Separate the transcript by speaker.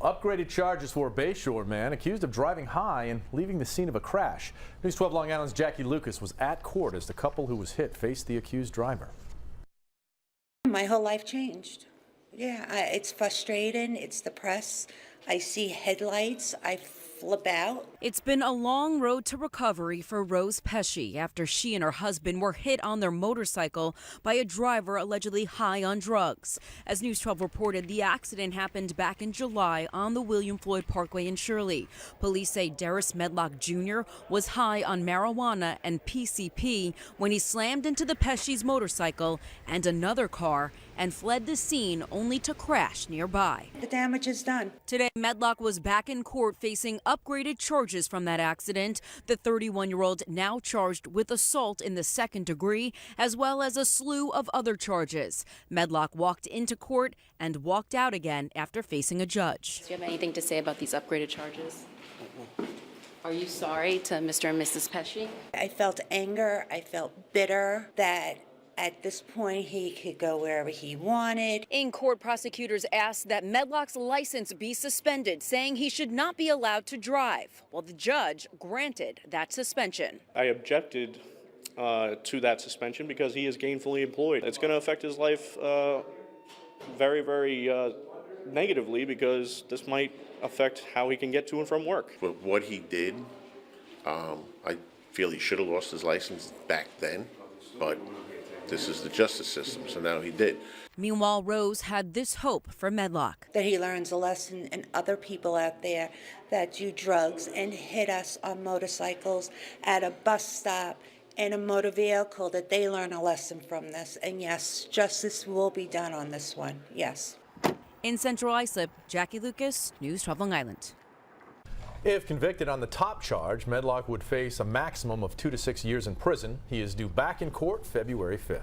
Speaker 1: Upgraded charges for a Bayshore man accused of driving high and leaving the scene of a crash. News 12 Long Island's Jackie Lucas was at court as the couple who was hit faced the accused driver.
Speaker 2: My whole life changed. Yeah, it's frustrating. It's the press. I see headlights. I flip out.
Speaker 3: It's been a long road to recovery for Rose Pesci after she and her husband were hit on their motorcycle by a driver allegedly high on drugs. As News 12 reported, the accident happened back in July on the William Floyd Parkway in Shirley. Police say Darris Medlock Jr. was high on marijuana and PCP when he slammed into the Pesci's motorcycle and another car and fled the scene only to crash nearby.
Speaker 2: The damage is done.
Speaker 3: Today, Medlock was back in court facing upgraded charges from that accident. The 31-year-old now charged with assault in the second degree, as well as a slew of other charges. Medlock walked into court and walked out again after facing a judge.
Speaker 4: Do you have anything to say about these upgraded charges? Are you sorry to Mr. and Mrs. Pesci?
Speaker 2: I felt anger. I felt bitter that at this point, he could go wherever he wanted.
Speaker 3: In court, prosecutors asked that Medlock's license be suspended, saying he should not be allowed to drive. Well, the judge granted that suspension.
Speaker 5: I objected to that suspension because he is gainfully employed. It's going to affect his life very, very negatively because this might affect how he can get to and from work.
Speaker 6: But what he did, I feel he should have lost his license back then, but this is the justice system, so now he did.
Speaker 3: Meanwhile, Rose had this hope for Medlock.
Speaker 2: That he learns a lesson and other people out there that do drugs and hit us on motorcycles at a bus stop in a motor vehicle, that they learn a lesson from this. And yes, justice will be done on this one, yes.
Speaker 3: In Central Islip, Jackie Lucas, News 12 Long Island.
Speaker 1: If convicted on the top charge, Medlock would face a maximum of 2 to 6 years in prison. He is due back in court February 5th.